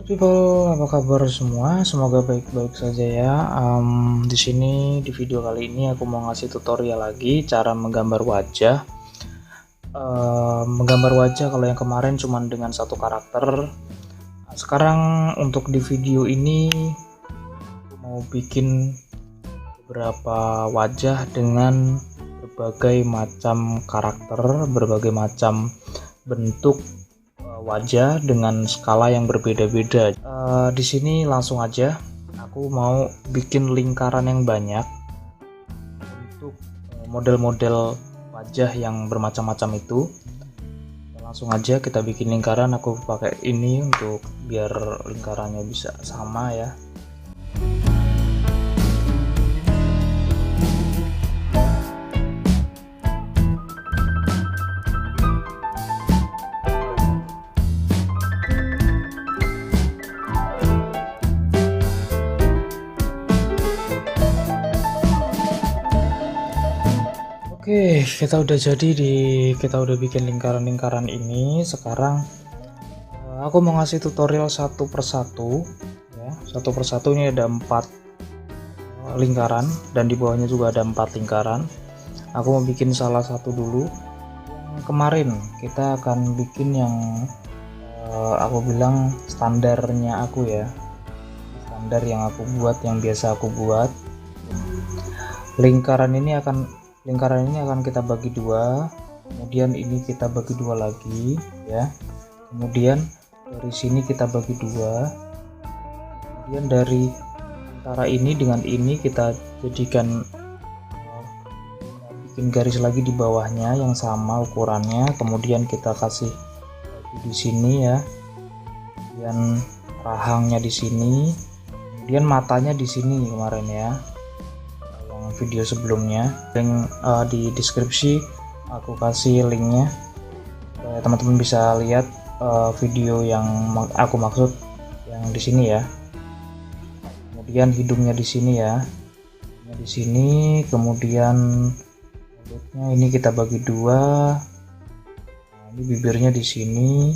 People, apa kabar semua? Semoga baik-baik saja ya. Di sini di video kali ini aku mau ngasih tutorial lagi cara menggambar wajah. Menggambar wajah kalau yang kemarin cuma dengan satu karakter. Sekarang untuk di video ini aku mau bikin beberapa wajah dengan berbagai macam karakter, berbagai macam bentuk wajah dengan skala yang berbeda-beda. Di sini langsung aja, aku mau bikin lingkaran yang banyak untuk model-model wajah yang bermacam-macam itu. Langsung aja kita bikin lingkaran. Aku pakai ini untuk biar lingkarannya bisa sama ya. Oke, kita udah bikin lingkaran-lingkaran ini. Sekarang aku mau ngasih tutorial satu persatu ya. Satu persatu ini ada 4 lingkaran dan di bawahnya juga ada 4 lingkaran. Aku mau bikin salah satu dulu. Yang kemarin kita akan bikin yang aku bilang standarnya aku ya. Standar yang aku buat, yang biasa aku buat. Lingkaran ini akan kita bagi dua, kemudian ini kita bagi dua lagi ya, kemudian dari sini kita bagi dua, kemudian dari antara ini dengan ini kita jadikan bikin garis lagi di bawahnya yang sama ukurannya, kemudian kita kasih di sini ya, kemudian rahangnya di sini, kemudian matanya di sini kemarin ya, video sebelumnya. Link di deskripsi aku kasih linknya, teman-teman bisa lihat video yang aku maksud yang di sini ya. Kemudian hidungnya di sini ya, di sini, kemudian mulutnya ini kita bagi dua. Nah, ini bibirnya di sini,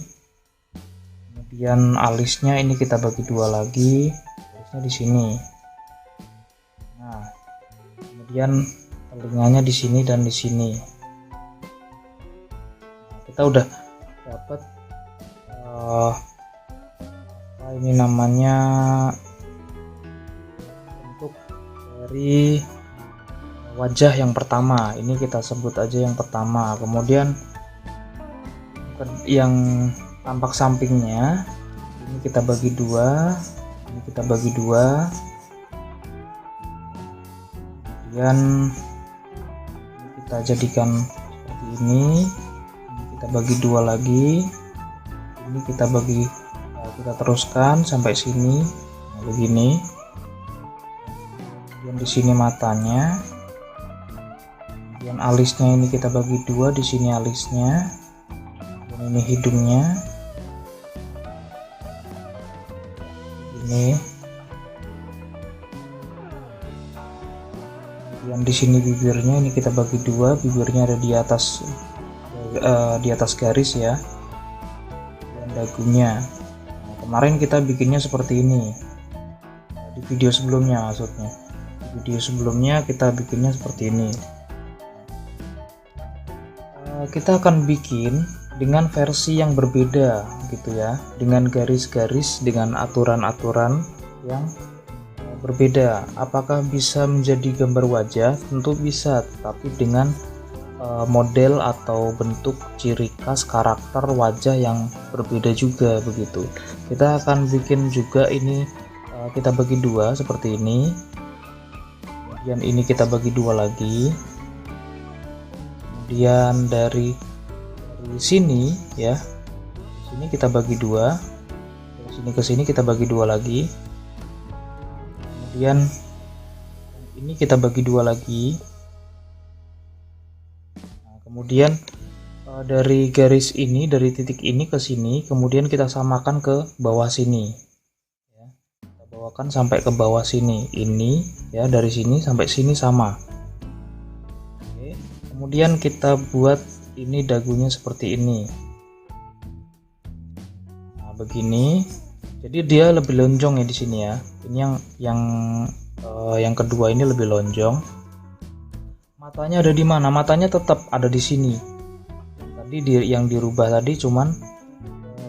kemudian alisnya ini kita bagi dua lagi, alisnya di sini. Nah, kemudian telinganya di sini dan di sini. Nah, kita udah dapat ini namanya bentuk dari wajah yang pertama. Ini kita sebut aja yang pertama. Kemudian yang tampak sampingnya ini kita bagi dua, ini kita bagi dua. Kemudian kita jadikan seperti ini kita bagi dua lagi, ini kita bagi, kita teruskan sampai sini. Nah, begini. Kemudian di sini matanya, kemudian alisnya ini kita bagi dua, di sini alisnya, dan ini hidungnya, ini. Yang di sini bibirnya ini kita bagi dua, bibirnya ada di atas garis ya, dan dagunya. Nah, kemarin kita bikinnya seperti ini di video sebelumnya, maksudnya di video sebelumnya kita bikinnya seperti ini. Kita akan bikin dengan versi yang berbeda gitu ya, dengan garis-garis, dengan aturan-aturan yang berbeda. Apakah bisa menjadi gambar wajah? Tentu bisa, tapi dengan model atau bentuk ciri khas karakter wajah yang berbeda juga begitu. Kita akan bikin juga ini, kita bagi dua seperti ini, kemudian ini kita bagi dua lagi, kemudian dari sini ya, sini kita bagi dua, dari sini ke sini kita bagi dua lagi, kemudian ini kita bagi dua lagi. Nah, kemudian dari garis ini, dari titik ini ke sini, kemudian kita samakan ke bawah sini ya. Kita bawakan sampai ke bawah sini, ini ya, dari sini sampai sini sama. Oke. Kemudian kita buat ini dagunya seperti ini. Nah, begini. Jadi dia lebih lonjong ya di sini ya. Ini yang kedua ini lebih lonjong. Matanya ada di mana? Matanya tetap ada di sini. Tadi yang dirubah tadi cuman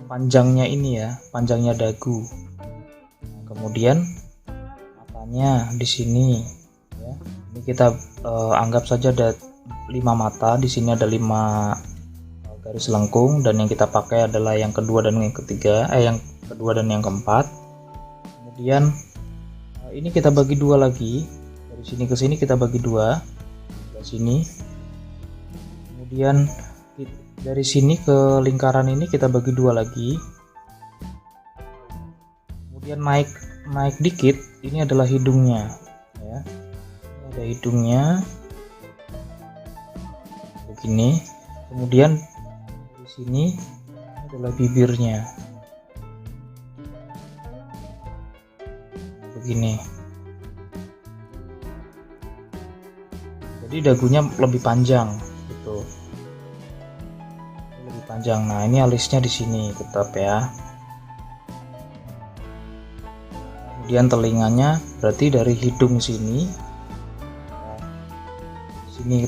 panjangnya ini ya, panjangnya dagu. Nah, kemudian matanya di sini ya. Ini kita anggap saja ada 5 mata. Di sini ada 5 garis lengkung, dan yang kita pakai adalah yang kedua dan yang ketiga, yang kedua dan yang keempat. Kemudian ini kita bagi dua lagi, dari sini ke sini kita bagi dua, dari sini. Kemudian dari sini ke lingkaran ini kita bagi dua lagi. Kemudian naik dikit, ini adalah hidungnya ya. Ini ada hidungnya begini. Kemudian di sini adalah bibirnya begini. Jadi dagunya lebih panjang gitu, lebih panjang. Nah, ini alisnya di sini tetap ya. Kemudian telinganya berarti dari hidung sini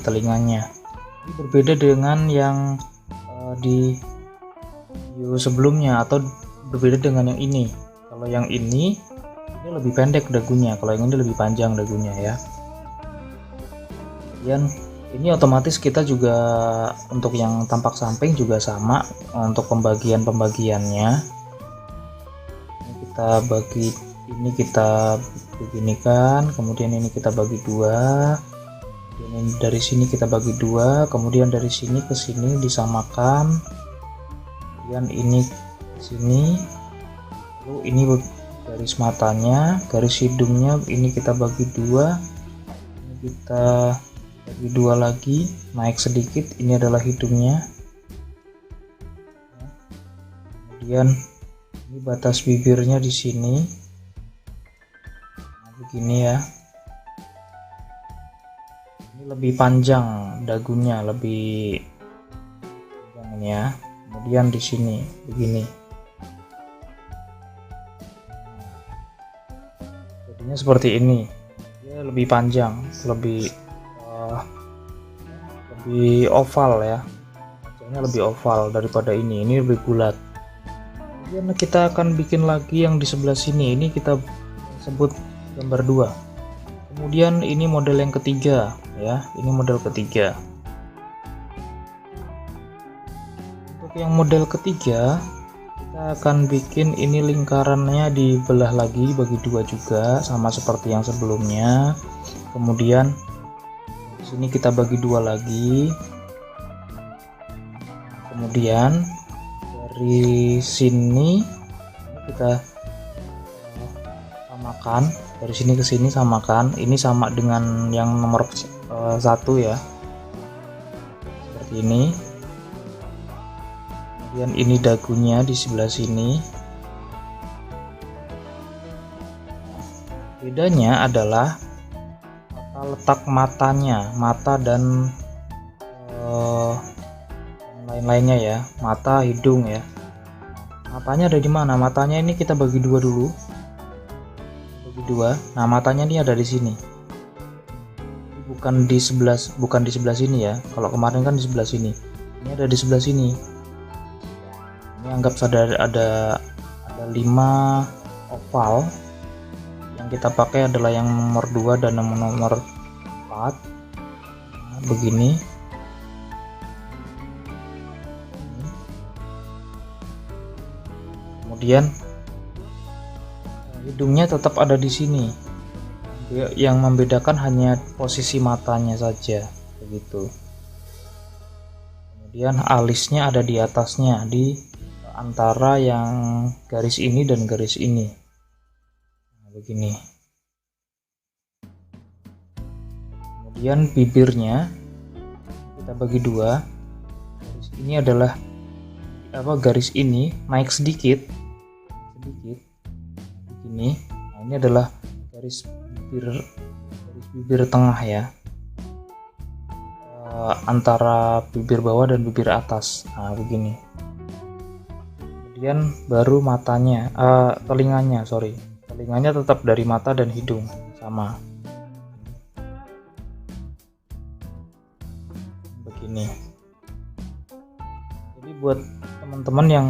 telinganya. Ini berbeda dengan yang di video sebelumnya, atau berbeda dengan yang ini. Kalau yang ini lebih pendek dagunya, kalau yang ini lebih panjang dagunya ya. Kemudian ini otomatis kita juga untuk yang tampak samping juga sama untuk pembagiannya. Ini kita bagi, ini kita beginikan, kemudian ini kita bagi dua. Ini dari sini kita bagi dua, kemudian dari sini ke sini disamakan, kemudian ini ke sini, lalu ini garis matanya, garis hidungnya ini kita bagi dua, ini kita bagi dua lagi, naik sedikit, ini adalah hidungnya. Kemudian ini batas bibirnya di sini, nah, begini ya. Lebih panjang dagunya, lebih panjang ini ya. Kemudian di sini begini, jadinya seperti ini. Dia lebih panjang, lebih oval ya, wajahnya lebih oval daripada ini lebih bulat. Kemudian kita akan bikin lagi yang di sebelah sini, ini kita sebut gambar 2. Kemudian ini model yang ketiga ya, ini model ketiga. Untuk yang model ketiga kita akan bikin ini lingkarannya dibelah lagi bagi dua juga, sama seperti yang sebelumnya. Kemudian di sini kita bagi dua lagi. Kemudian dari sini kita samakan, dari sini ke sini samakan, ini sama dengan yang nomor 1 ya, seperti ini. Kemudian ini dagunya di sebelah sini. Bedanya adalah letak matanya, mata dan lain-lainnya ya, mata, hidung ya. Matanya ada di mana? Matanya ini kita bagi dua dulu. Nah, matanya ini ada di sini, bukan di sebelah sini ya. Kalau kemarin kan di sebelah sini, ini ada di sebelah sini. Ini anggap ada 5 oval. Yang kita pakai adalah yang nomor 2 dan nomor 4. Nah, begini. Kemudian hidungnya tetap ada di sini. Yang membedakan hanya posisi matanya saja, begitu. Kemudian alisnya ada di atasnya, di antara yang garis ini dan garis ini. Nah, begini. Kemudian bibirnya kita bagi dua. Garis ini adalah garis ini naik sedikit. Begini. Nah, ini adalah garis bibir tengah ya, antara bibir bawah dan bibir atas. Nah, begini. kemudian baru matanya, telinganya tetap dari mata dan hidung sama begini. Jadi buat teman-teman yang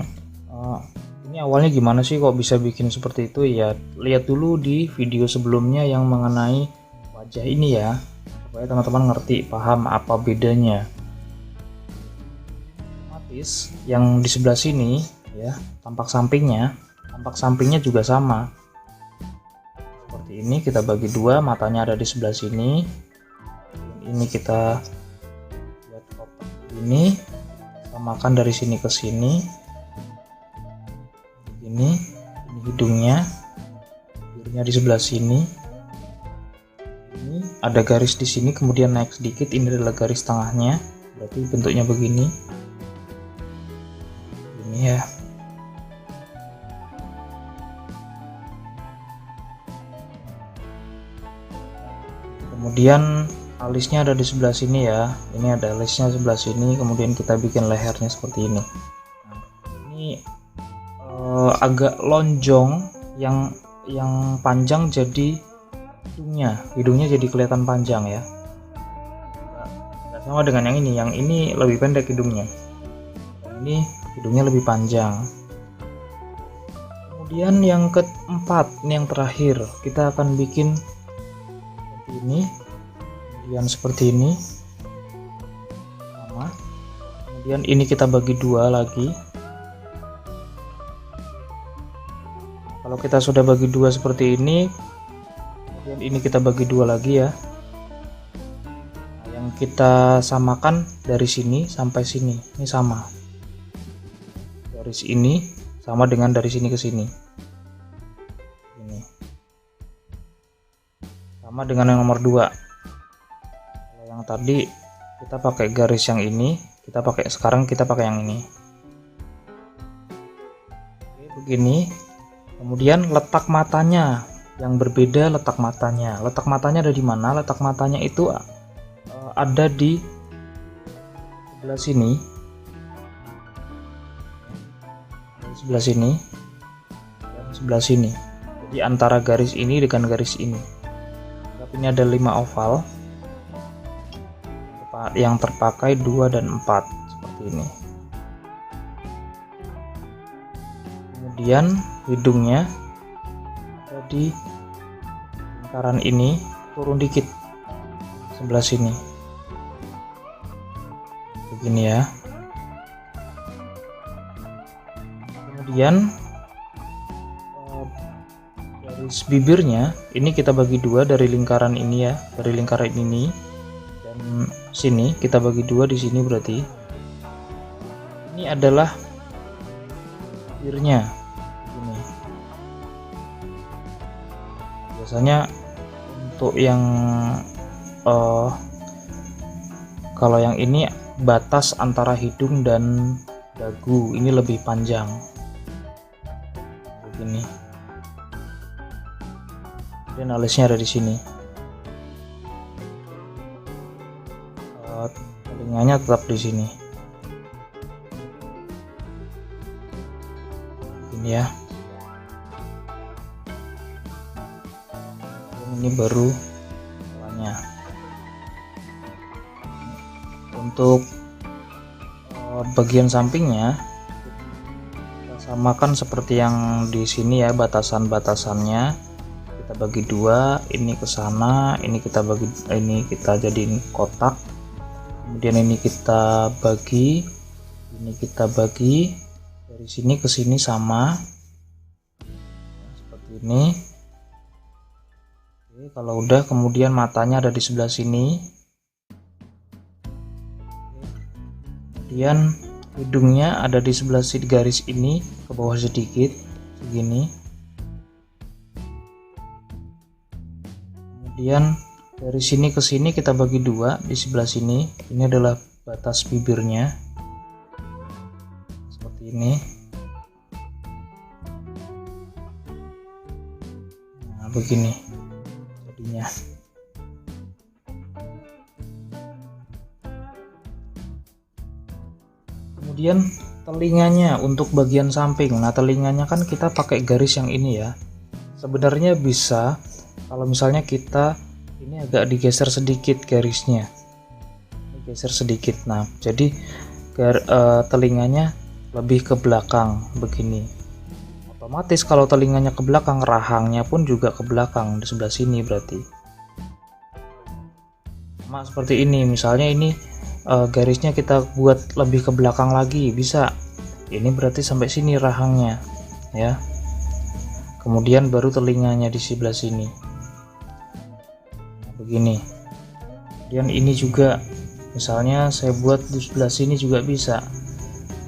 ini awalnya gimana sih kok bisa bikin seperti itu, ya lihat dulu di video sebelumnya yang mengenai wajah ini ya, supaya teman-teman ngerti, paham apa bedanya. Otomatis yang di sebelah sini ya, tampak sampingnya juga sama seperti ini. Kita bagi dua, matanya ada di sebelah sini, ini kita buat kotak ini, samakan dari sini ke sini. Ini hidungnya, bibirnya di sebelah sini. Ini ada garis di sini, kemudian naik sedikit, ini adalah garis tengahnya, berarti bentuknya begini. Ini ya. Kemudian alisnya ada di sebelah sini ya. Ini ada alisnya sebelah sini, kemudian kita bikin lehernya seperti ini. Nah, ini agak lonjong, yang panjang jadi hidungnya jadi kelihatan panjang ya. Nggak sama dengan yang ini lebih pendek hidungnya, ini hidungnya lebih panjang. Kemudian yang keempat, ini yang terakhir, kita akan bikin seperti ini, kemudian seperti ini sama, kemudian ini kita bagi dua lagi. Kalau kita sudah bagi dua seperti ini, kemudian ini kita bagi dua lagi ya. Nah, yang kita samakan dari sini sampai sini, ini sama. Garis ini sama dengan dari sini ke sini. Ini sama dengan yang nomor 2. Kalau yang tadi kita pakai garis yang ini, sekarang kita pakai yang ini. Oke, begini. Kemudian letak matanya yang berbeda, letak matanya ada di mana? Letak matanya itu ada di sebelah sini, sebelah sini dan sebelah sini. Jadi antara garis ini dengan garis ini. Tapi ini ada 5 oval yang terpakai 2 dan 4 seperti ini. Kemudian hidungnya ada di lingkaran ini, turun dikit sebelah sini begini ya. Kemudian garis bibirnya ini kita bagi dua dari lingkaran ini ya, dari lingkaran ini dan sini kita bagi dua di sini, berarti ini adalah bibirnya ini. Biasanya untuk yang kalau yang ini batas antara hidung dan dagu ini lebih panjang begini, dan alisnya ada di sini. Telinganya tetap di sini ini ya. Dan ini baru kepalanya. Untuk bagian sampingnya kita samakan seperti yang di sini ya, batasan-batasannya kita bagi dua, ini ke sana, ini kita bagi, ini kita jadiin kotak, kemudian ini kita bagi, ini kita bagi dari sini ke sini sama seperti ini. Oke, kalau udah, kemudian matanya ada di sebelah sini, kemudian hidungnya ada di sebelah sini, garis ini ke bawah sedikit segini. Kemudian dari sini ke sini kita bagi dua di sebelah sini, ini adalah batas bibirnya seperti ini. Nah begini jadinya. Kemudian telinganya untuk bagian samping. Nah, telinganya kan kita pakai garis yang ini ya. Sebenarnya bisa kalau misalnya kita ini agak digeser sedikit garisnya, digeser sedikit. Nah, jadi telinganya lebih ke belakang begini. Otomatis kalau telinganya ke belakang, rahangnya pun juga ke belakang di sebelah sini berarti. Sama seperti ini, misalnya ini garisnya kita buat lebih ke belakang lagi bisa. Ini berarti sampai sini rahangnya ya. Kemudian baru telinganya di sebelah sini. Nah, begini. Kemudian ini juga misalnya saya buat di sebelah sini juga bisa.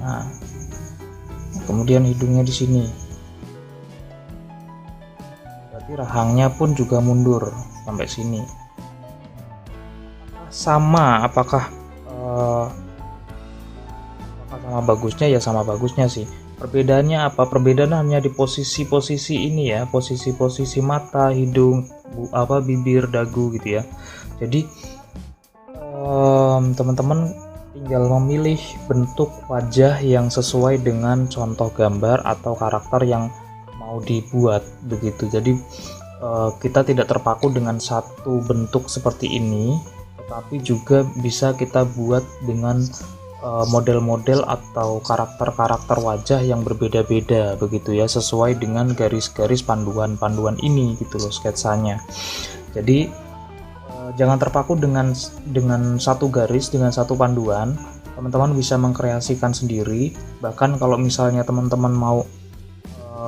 Nah, kemudian hidungnya di sini. Berarti rahangnya pun juga mundur sampai sini. Apakah sama bagusnya? Ya sama bagusnya sih. Perbedaannya apa? Perbedaan hanya di posisi-posisi ini ya, posisi-posisi mata, hidung, bibir, dagu gitu ya. Jadi teman-teman tinggal memilih bentuk wajah yang sesuai dengan contoh gambar atau karakter yang mau dibuat begitu. Jadi kita tidak terpaku dengan satu bentuk seperti ini, tetapi juga bisa kita buat dengan model-model atau karakter-karakter wajah yang berbeda-beda begitu ya, sesuai dengan garis-garis panduan ini gitu loh sketsanya. Jadi jangan terpaku dengan satu garis, dengan satu panduan. Teman-teman bisa mengkreasikan sendiri. Bahkan kalau misalnya teman-teman mau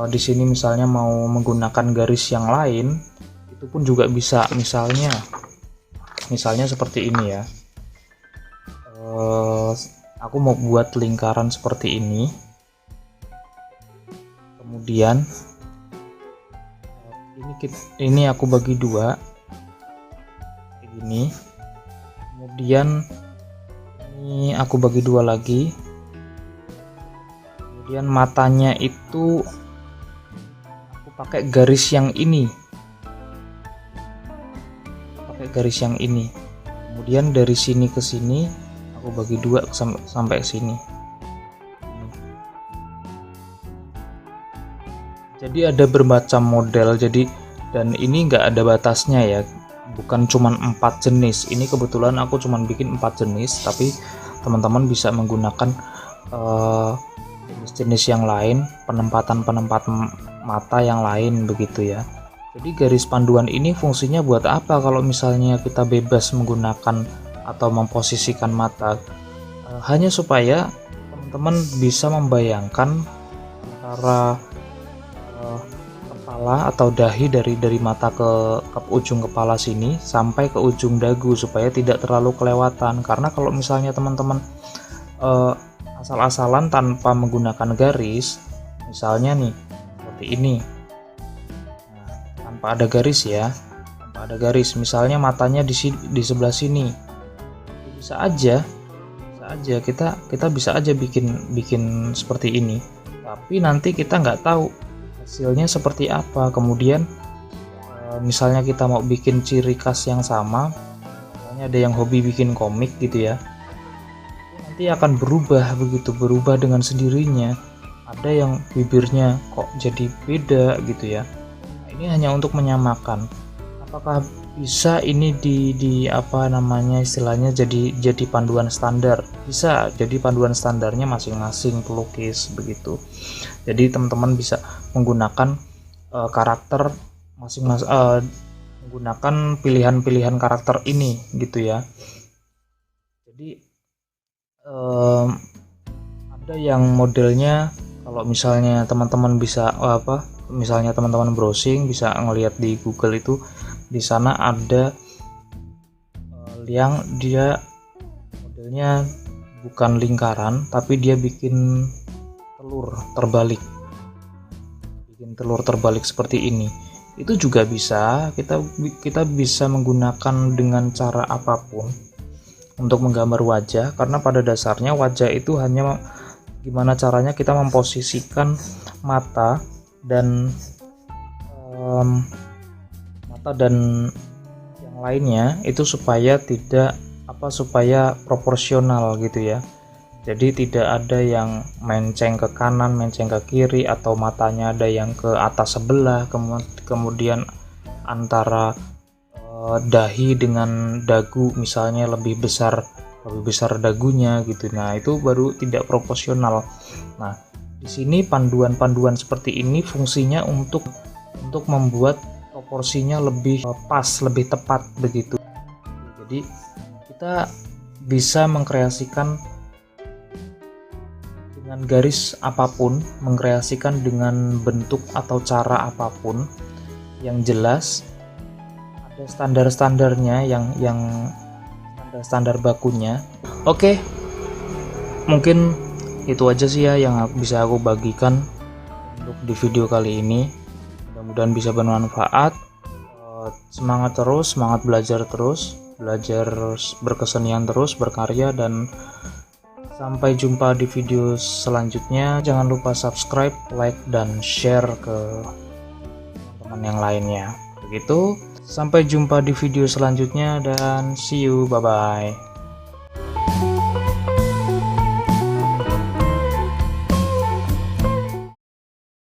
di sini misalnya mau menggunakan garis yang lain, itu pun juga bisa. Misalnya seperti ini ya. Aku mau buat lingkaran seperti ini, kemudian ini aku bagi dua kayak gini, kemudian ini aku bagi dua lagi, kemudian matanya itu aku pakai garis yang ini, kemudian dari sini ke sini aku bagi dua sampai sini. Jadi ada bermacam model, dan ini enggak ada batasnya ya, bukan cuman 4 jenis. Ini kebetulan aku cuman bikin 4 jenis, tapi teman-teman bisa menggunakan jenis-jenis yang lain, penempatan mata yang lain begitu ya. Jadi garis panduan ini fungsinya buat apa kalau misalnya kita bebas menggunakan atau memposisikan mata? Hanya supaya teman-teman bisa membayangkan antara kepala atau dahi dari mata ke ujung kepala sini sampai ke ujung dagu, supaya tidak terlalu kelewatan. Karena kalau misalnya teman-teman asal-asalan tanpa menggunakan garis, misalnya nih seperti ini, tanpa ada garis misalnya matanya di sebelah sini, bisa aja kita bisa aja bikin seperti ini, tapi nanti kita nggak tahu hasilnya seperti apa. Kemudian misalnya kita mau bikin ciri khas yang sama, misalnya ada yang hobi bikin komik gitu ya, nanti akan berubah dengan sendirinya. Ada yang bibirnya kok jadi beda gitu ya. Nah, ini hanya untuk menyamakan. Apakah bisa ini di apa namanya istilahnya jadi panduan standar? Bisa jadi panduan standarnya masing-masing pelukis begitu. Jadi teman-teman bisa menggunakan karakter masing-masing, menggunakan pilihan-pilihan karakter ini gitu ya. Jadi ada yang modelnya, kalau misalnya teman-teman bisa misalnya teman-teman browsing bisa ngelihat di Google itu, di sana ada yang dia modelnya bukan lingkaran tapi dia bikin telur terbalik seperti ini. Itu juga bisa, kita bisa menggunakan dengan cara apapun untuk menggambar wajah, karena pada dasarnya wajah itu hanya gimana caranya kita memposisikan mata dan yang lainnya itu supaya proporsional gitu ya. Jadi tidak ada yang menceng ke kanan, menceng ke kiri, atau matanya ada yang ke atas sebelah, kemudian antara dahi dengan dagu misalnya lebih besar dagunya gitu. Nah, itu baru tidak proporsional. Nah, di sini panduan-panduan seperti ini fungsinya untuk membuat proporsinya lebih pas, lebih tepat begitu. Jadi kita bisa mengkreasikan dengan garis apapun, mengkreasikan dengan bentuk atau cara apapun, yang jelas ada standar-standarnya, yang standar bakunya. Oke, mungkin itu aja sih ya yang bisa aku bagikan untuk di video kali ini. Mudah-mudahan bisa bermanfaat. Semangat terus, semangat belajar terus, belajar berkesenian terus, berkarya, dan sampai jumpa di video selanjutnya. Jangan lupa subscribe, like, dan share ke teman-teman yang lainnya. Begitu, sampai jumpa di video selanjutnya dan see you, bye-bye.